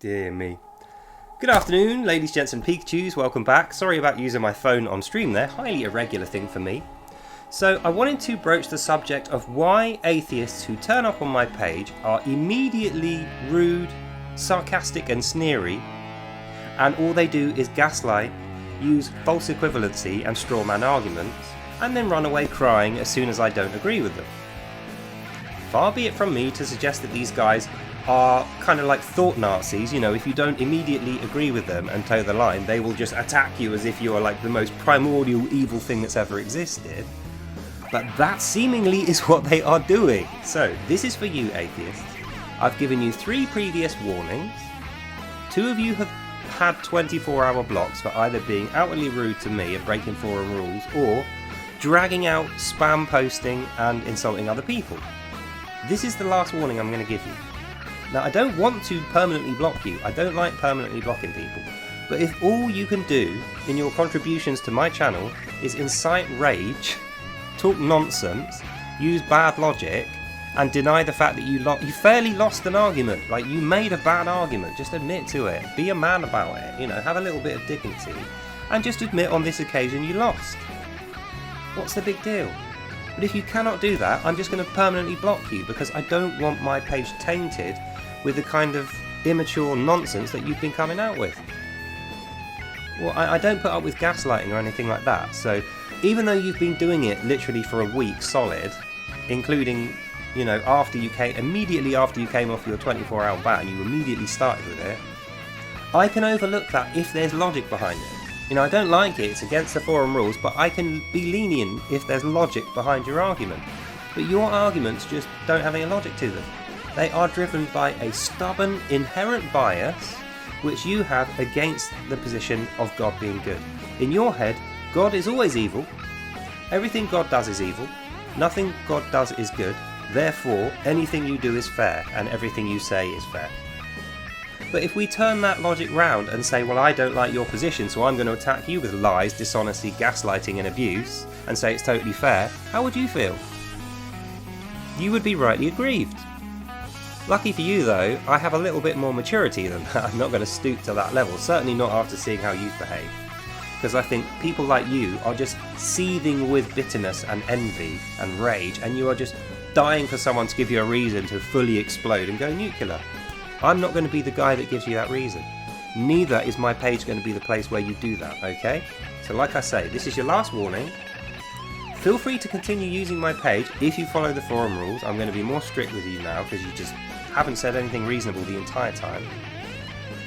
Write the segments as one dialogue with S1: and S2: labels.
S1: Dear me. Good afternoon, ladies, gents and Pikachus, welcome back. Sorry about using my phone on stream there, highly irregular thing for me. So I wanted to broach the subject of why atheists who turn up on my page are immediately rude, sarcastic and sneery, and all they do is gaslight, use false equivalency and straw man arguments, and then run away crying as soon as I don't agree with them. Far be it from me to suggest that these guys are kind of like thought Nazis. You know, if you don't immediately agree with them and toe the line, they will just attack you as if you are like the most primordial evil thing that's ever existed. But that seemingly is what they are doing. So this is for you, atheists. I've given you 3 previous warnings. 2 of you have had 24-hour blocks for either being outwardly rude to me and breaking forum rules, or dragging out spam posting and insulting other people. This is the last warning I'm going to give you. Now, I don't want to permanently block you. I don't like permanently blocking people. But if all you can do in your contributions to my channel is incite rage, talk nonsense, use bad logic, and deny the fact that you fairly lost an argument, like you made a bad argument, just admit to it. Be a man about it, you know, have a little bit of dignity, and just admit on this occasion you lost. What's the big deal? But if you cannot do that, I'm just going to permanently block you because I don't want my page tainted with the kind of immature nonsense that you've been coming out with. Well, I don't put up with gaslighting or anything like that, so even though you've been doing it literally for a week solid, including, you know, immediately after you came off your 24-hour ban, you immediately started with it, I can overlook that if there's logic behind it. You know, I don't like it, it's against the forum rules, but I can be lenient if there's logic behind your argument. But your arguments just don't have any logic to them. They are driven by a stubborn, inherent bias which you have against the position of God being good. In your head, God is always evil. Everything God does is evil. Nothing God does is good. Therefore, anything you do is fair, and everything you say is fair. But if we turn that logic round and say, well, I don't like your position, so I'm going to attack you with lies, dishonesty, gaslighting and abuse, and say it's totally fair, how would you feel? You would be rightly aggrieved. Lucky for you though, I have a little bit more maturity than that. I'm not going to stoop to that level, certainly not after seeing how you've behaved. Because I think people like you are just seething with bitterness and envy and rage, and you are just dying for someone to give you a reason to fully explode and go nuclear. I'm not going to be the guy that gives you that reason. Neither is my page going to be the place where you do that, okay? So like I say, this is your last warning. Feel free to continue using my page if you follow the forum rules. I'm going to be more strict with you now because you just haven't said anything reasonable the entire time.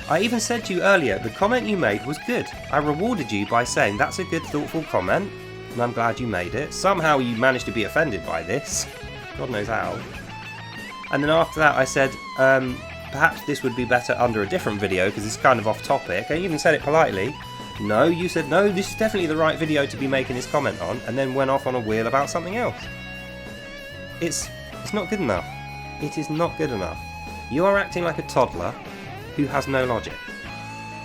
S1: I even said to you earlier, the comment you made was good. I rewarded you by saying that's a good, thoughtful comment, and I'm glad you made it. Somehow you managed to be offended by this. God knows how. And then after that I said, perhaps this would be better under a different video because it's kind of off topic. I even said it politely. No, you said, no, this is definitely the right video to be making this comment on, and then went off on a wheel about something else. It's not good enough. It is not good enough. You are acting like a toddler who has no logic,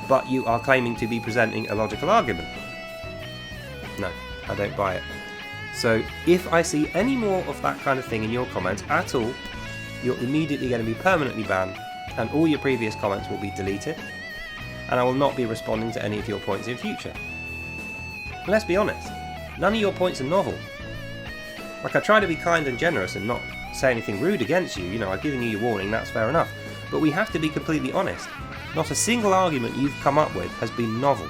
S1: but you are claiming to be presenting a logical argument. No, I don't buy it. So if I see any more of that kind of thing in your comments at all, you're immediately going to be permanently banned, and all your previous comments will be deleted, and I will not be responding to any of your points in future. And let's be honest, none of your points are novel. Like, I try to be kind and generous and not say anything rude against you, you know, I've given you your warning, that's fair enough. But we have to be completely honest. Not a single argument you've come up with has been novel.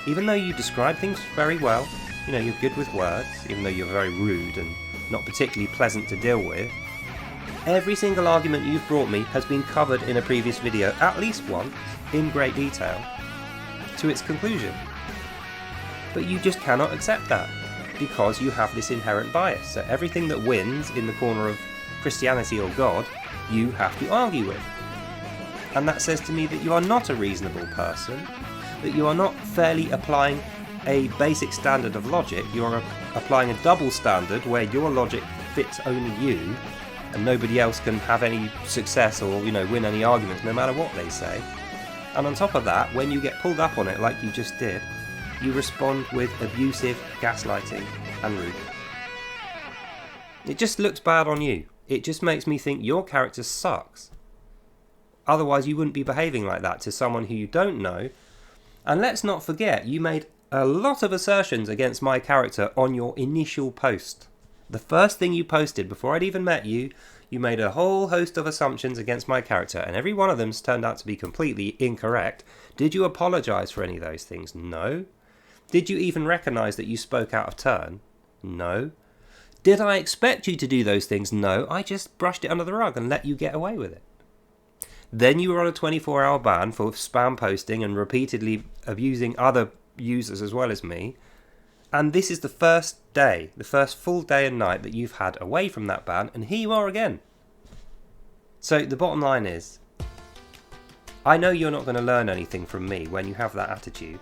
S1: Even though you describe things very well, you know, you're good with words, even though you're very rude and not particularly pleasant to deal with, every single argument you've brought me has been covered in a previous video, at least once, in great detail, to its conclusion. But you just cannot accept that, because you have this inherent bias. So everything that wins in the corner of Christianity or God, you have to argue with. And that says to me that you are not a reasonable person, that you are not fairly applying a basic standard of logic, you are applying a double standard where your logic fits only you, and nobody else can have any success or, you know, win any arguments no matter what they say. And on top of that, when you get pulled up on it like you just did, you respond with abusive gaslighting and rude. It just looks bad on you. It just makes me think your character sucks. Otherwise you wouldn't be behaving like that to someone who you don't know. And let's not forget, you made a lot of assertions against my character on your initial post. The first thing you posted before I'd even met you, you made a whole host of assumptions against my character, and every one of them's turned out to be completely incorrect. Did you apologise for any of those things? No. Did you even recognise that you spoke out of turn? No. Did I expect you to do those things? No. I just brushed it under the rug and let you get away with it. Then you were on a 24-hour ban for spam posting and repeatedly abusing other users as well as me. And this is the first day, the first full day and night that you've had away from that ban, and here you are again. So the bottom line is, I know you're not going to learn anything from me when you have that attitude.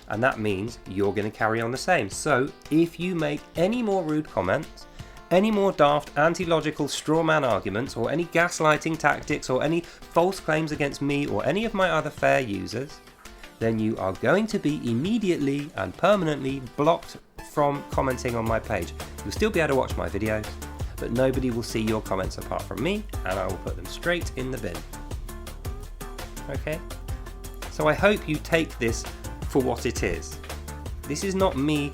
S1: And that means you're going to carry on the same. So if you make any more rude comments, any more daft anti-logical straw man arguments, or any gaslighting tactics, or any false claims against me or any of my other fair users, then you are going to be immediately and permanently blocked from commenting on my page. You'll still be able to watch my videos, but nobody will see your comments apart from me, and I will put them straight in the bin. Okay? So I hope you take this for what it is. This is not me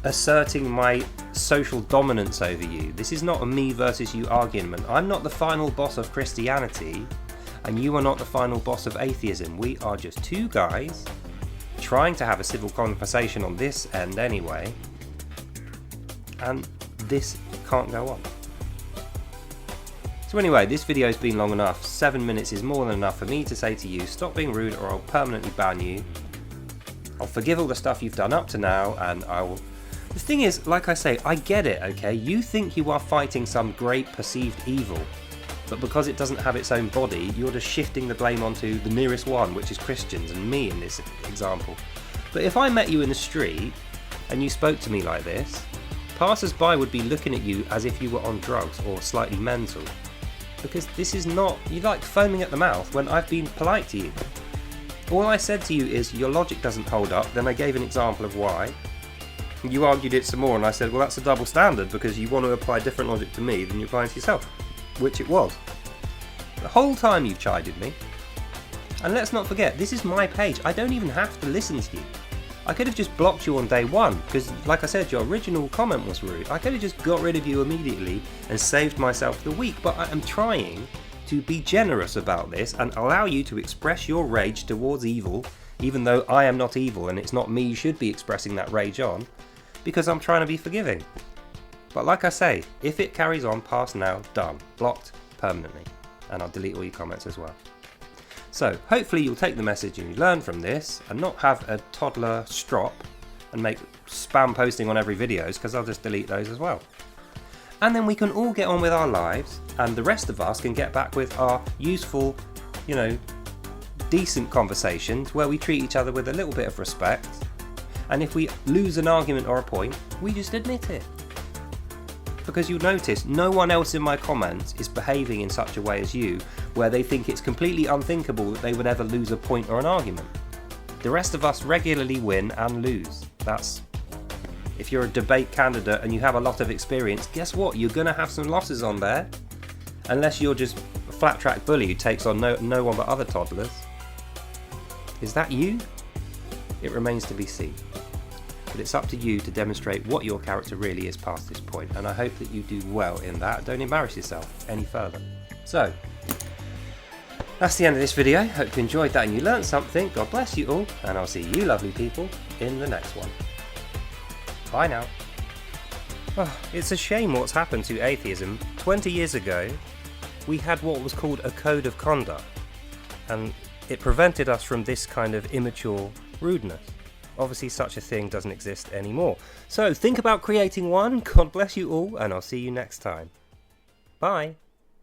S1: asserting my social dominance over you. This is not a me versus you argument. I'm not the final boss of Christianity, and you are not the final boss of atheism. We are just two guys trying to have a civil conversation on this end anyway, and this can't go on. So anyway, this video's been long enough. 7 minutes is more than enough for me to say to you, stop being rude or I'll permanently ban you. I'll forgive all the stuff you've done up to now, and I will... The thing is, like I say, I get it, okay? You think you are fighting some great perceived evil, but because it doesn't have its own body, you're just shifting the blame onto the nearest one, which is Christians, and me in this example. But if I met you in the street, and you spoke to me like this, passers-by would be looking at you as if you were on drugs or slightly mental. Because this is not... You're like foaming at the mouth when I've been polite to you. All I said to you is, your logic doesn't hold up, then I gave an example of why. You argued it some more, and I said, well, that's a double standard, because you want to apply different logic to me than you're applying to yourself. Which it was. The whole time you've chided me. And let's not forget, this is my page. I don't even have to listen to you. I could have just blocked you on day one, because like I said, your original comment was rude. I could have just got rid of you immediately and saved myself the week, but I am trying to be generous about this and allow you to express your rage towards evil, even though I am not evil and it's not me you should be expressing that rage on, because I'm trying to be forgiving. But like I say, if it carries on past now, done. Blocked permanently. And I'll delete all your comments as well. So, hopefully you'll take the message and you learn from this and not have a toddler strop and make spam posting on every videos, because I'll just delete those as well. And then we can all get on with our lives, and the rest of us can get back with our useful, decent conversations where we treat each other with a little bit of respect. And if we lose an argument or a point, we just admit it. Because you'll notice no one else in my comments is behaving in such a way as you, where they think it's completely unthinkable that they would ever lose a point or an argument. The rest of us regularly win and lose. That's... If you're a debate candidate and you have a lot of experience, guess what? You're going to have some losses on there. Unless you're just a flat track bully who takes on no one but other toddlers. Is that you? It remains to be seen. But it's up to you to demonstrate what your character really is past this point, and I hope that you do well in that. Don't embarrass yourself any further. So, that's the end of this video. Hope you enjoyed that and you learned something. God bless you all, and I'll see you lovely people in the next one. Bye now. Oh, it's a shame what's happened to atheism. 20 years ago, we had what was called a code of conduct, and it prevented us from this kind of immature rudeness. Obviously such a thing doesn't exist anymore. So think about creating one. God bless you all, and I'll see you next time. Bye.